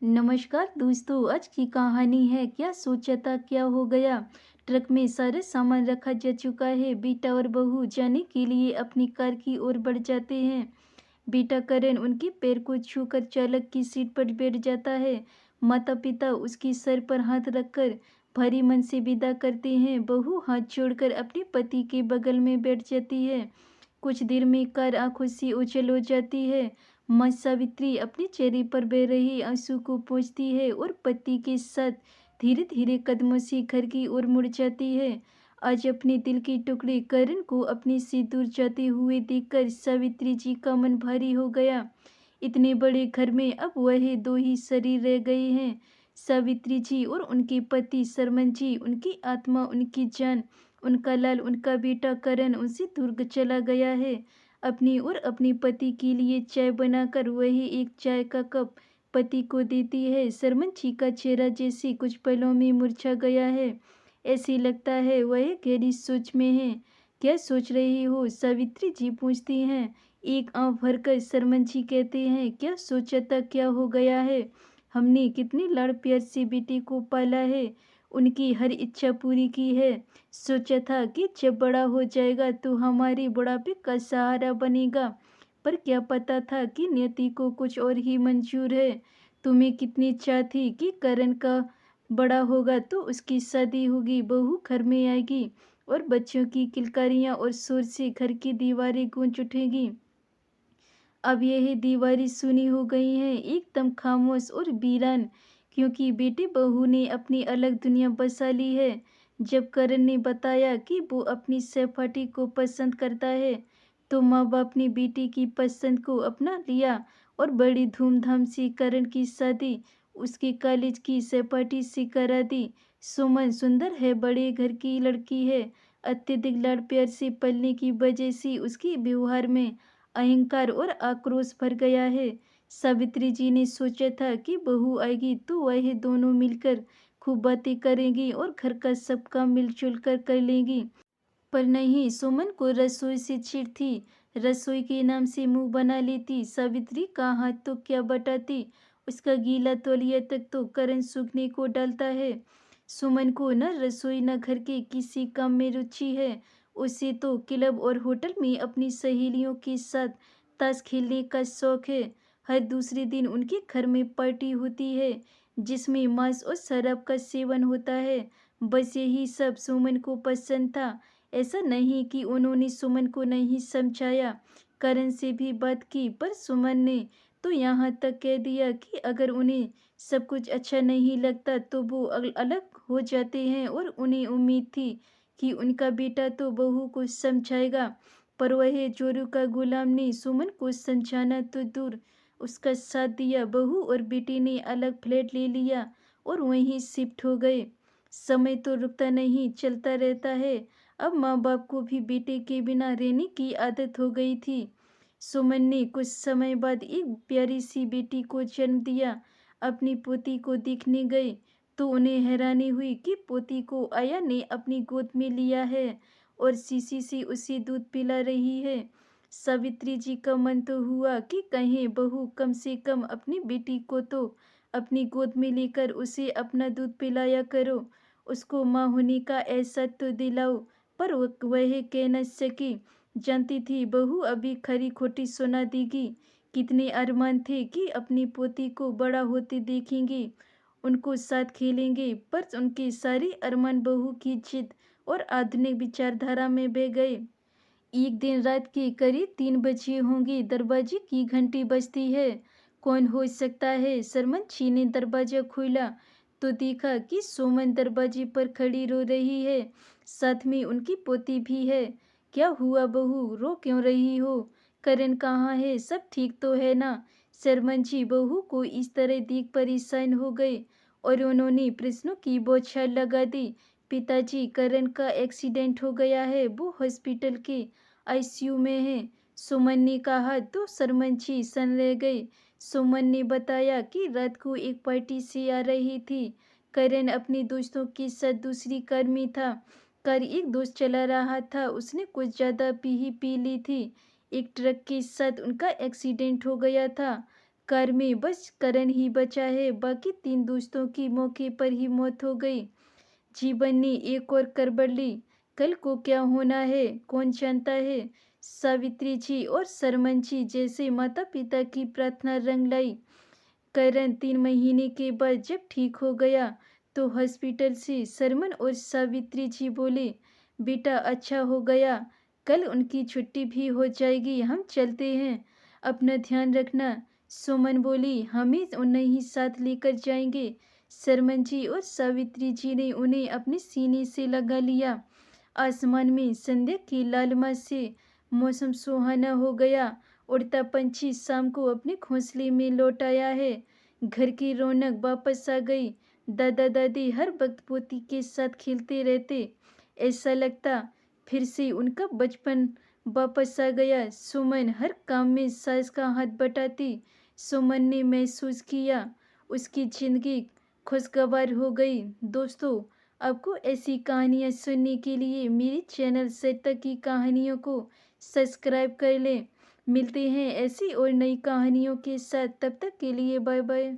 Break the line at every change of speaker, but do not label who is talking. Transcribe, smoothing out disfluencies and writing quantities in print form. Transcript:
नमस्कार दोस्तों, आज की कहानी है क्या सोचा था क्या हो गया। ट्रक में सारे सामान रखा जा चुका है। बेटा और बहू जाने के लिए अपनी कार की ओर बढ़ जाते हैं। बेटा करण उनके पैर को छूकर चालक की सीट पर बैठ जाता है। माता पिता उसकी सर पर हाथ रखकर भारी मन से विदा करते हैं। बहू हाथ जोड़कर अपने पति के बगल में बैठ जाती है। कुछ देर में कार आंखों से ओझल हो जाती है। माँ सावित्री अपने चेहरे पर बह रही आंसू को पोंछती है और पति के साथ धीरे धीरे कदमों से घर की ओर मुड़ जाती है। आज अपने दिल के टुकड़े करण को अपने से दूर जाते हुए देखकर सावित्री जी का मन भारी हो गया। इतने बड़े घर में अब वह दो ही शरीर रह गए हैं, सावित्री जी और उनके पति सरमन जी। उनकी आत्मा, उनकी जान, उनका लाल, उनका बेटा करण उनसे दूर चला गया है। अपनी और अपने पति के लिए चाय बनाकर वही एक चाय का कप पति को देती है। सरमन जी का चेहरा जैसे कुछ पलों में मुरझा गया है। ऐसे लगता है वह गहरी सोच में है। क्या सोच रही हो, सावित्री जी पूछती हैं। एक आंख भरकर सरमन जी कहते हैं, क्या सोचा था क्या हो गया है। हमने कितने लाड़ प्यार से बेटे को पाला है, उनकी हर इच्छा पूरी की है। सोचा था कि जब बड़ा हो जाएगा तो हमारे बुढ़ापे का सहारा बनेगा। पर क्या पता था कि नियति को कुछ और ही मंजूर है। तुम्हें कितनी चाह थी कि करण का बड़ा होगा तो उसकी शादी होगी, बहू घर में आएगी और बच्चों की किलकारियां और शोर से घर की दीवारें गूंज उठेगी। अब यह दीवारें सूनी हो गई हैं, एकदम खामोश और वीरान, क्योंकि बेटे बहू ने अपनी अलग दुनिया बसा ली है। जब करण ने बताया कि वो अपनी सहपाठी को पसंद करता है, तो माँ बाप ने बेटी की पसंद को अपना लिया और बड़ी धूमधाम से करण की शादी उसके कॉलेज की सहपाठी से करा दी। सुमन सुंदर है, बड़े घर की लड़की है। अत्यधिक लाड़ प्यार से पलने की वजह से उसके व्यवहार में अहंकार और आक्रोश भर गया है। सावित्री जी ने सोचा था कि बहू आएगी तो वह दोनों मिलकर खूब बातें करेंगी और घर का सब काम मिलजुल कर कर लेंगी। पर नहीं, सुमन को रसोई से चिढ़ थी। रसोई के नाम से मुंह बना लेती। सावित्री का हाथ तो क्या बटाती, उसका गीला तौलिया तक तो करण सूखने को डालता है। सुमन को न रसोई न घर के किसी काम में रुचि है। उसे तो क्लब और होटल में अपनी सहेलियों के साथ ताश खेलने का शौक है। हर दूसरे दिन उनके घर में पार्टी होती है, जिसमें मांस और शराब का सेवन होता है। बस यही सब सुमन को पसंद था। ऐसा नहीं कि उन्होंने सुमन को नहीं समझाया, करण से भी बात की, पर सुमन ने तो यहाँ तक कह दिया कि अगर उन्हें सब कुछ अच्छा नहीं लगता तो वो अलग हो जाते हैं। और उन्हें उम्मीद थी कि उनका बेटा तो बहू को समझाएगा, पर वह जोरू का गुलाम ने सुमन को समझाना तो दूर, उसका साथ दिया। बहू और बेटे ने अलग फ्लैट ले लिया और वहीं शिफ्ट हो गए। समय तो रुकता नहीं, चलता रहता है। अब माँ बाप को भी बेटे के बिना रहने की आदत हो गई थी। सुमन ने कुछ समय बाद एक प्यारी सी बेटी को जन्म दिया। अपनी पोती को देखने गए तो उन्हें हैरानी हुई कि पोती को आया ने अपनी गोद में लिया है और शीशी से उसे दूध पिला रही है। सावित्री जी का मन तो हुआ कि कहें बहू कम से कम अपनी बेटी को तो अपनी गोद में लेकर उसे अपना दूध पिलाया करो, उसको माँ होने का एहसास तो दिलाओ। पर वह कह न सकी। जानती थी बहू अभी खरी खोटी सुना देगी। कितने अरमान थे कि अपनी पोती को बड़ा होते देखेंगे, उनको साथ खेलेंगे, पर उनके सारे अरमान बहू की जिद और आधुनिक विचारधारा में बह गए। एक दिन रात के करीब 3 बजे होंगे, दरवाजे की घंटी बजती है। कौन हो सकता है। सरमन छी ने दरवाजा खोला तो देखा कि सुमन दरवाजे पर खड़ी रो रही है, साथ में उनकी पोती भी है। क्या हुआ बहू, रो क्यों रही हो। करण कहाँ है, सब ठीक तो है ना। सरमन जी बहू को इस तरह देख परेशान हो गए और उन्होंने प्रश्नों की बौछार लगा दी। पिताजी, करण का एक्सीडेंट हो गया है, वो हॉस्पिटल के आईसीयू में है। सुमन ने कहा तो सरमन जी सन रह गए। सुमन ने बताया कि रात को एक पार्टी से आ रही थी। करण अपने दोस्तों के साथ दूसरी कार में था। कार एक दोस्त चला रहा था, उसने कुछ ज़्यादा पी ली थी। एक ट्रक के साथ उनका एक्सीडेंट हो गया था। कार में बस करण ही बचा है, बाकी 3 दोस्तों की मौके पर ही मौत हो गई। जीवन ने एक और करवट ली। कल को क्या होना है कौन जानता है। सावित्री जी और सरमन जी जैसे माता पिता की प्रार्थना रंग लाई। करण 3 महीने के बाद जब ठीक हो गया तो हॉस्पिटल से सरमन और सावित्री जी बोले, बेटा अच्छा हो गया, कल उनकी छुट्टी भी हो जाएगी, हम चलते हैं, अपना ध्यान रखना। सुमन बोली, हमें उन्हें ही साथ लेकर जाएंगे। सरमन जी और सावित्री जी ने उन्हें अपने सीने से लगा लिया। आसमान में संध्या की लालिमा से मौसम सुहाना हो गया। उड़ता पंछी शाम को अपने घोंसले में लौट आया है। घर की रौनक वापस आ गई। दादा दादी हर वक्त पोती के साथ खेलते रहते। ऐसा लगता फिर से उनका बचपन वापस आ गया। सुमन हर काम में सास का हाथ बटाती। सुमन ने महसूस किया उसकी जिंदगी खुशगवार हो गई। दोस्तों, आपको ऐसी कहानियाँ सुनने के लिए मेरे चैनल सरिता की कहानियों को सब्सक्राइब कर लें। मिलते हैं ऐसी और नई कहानियों के साथ, तब तक के लिए बाय बाय।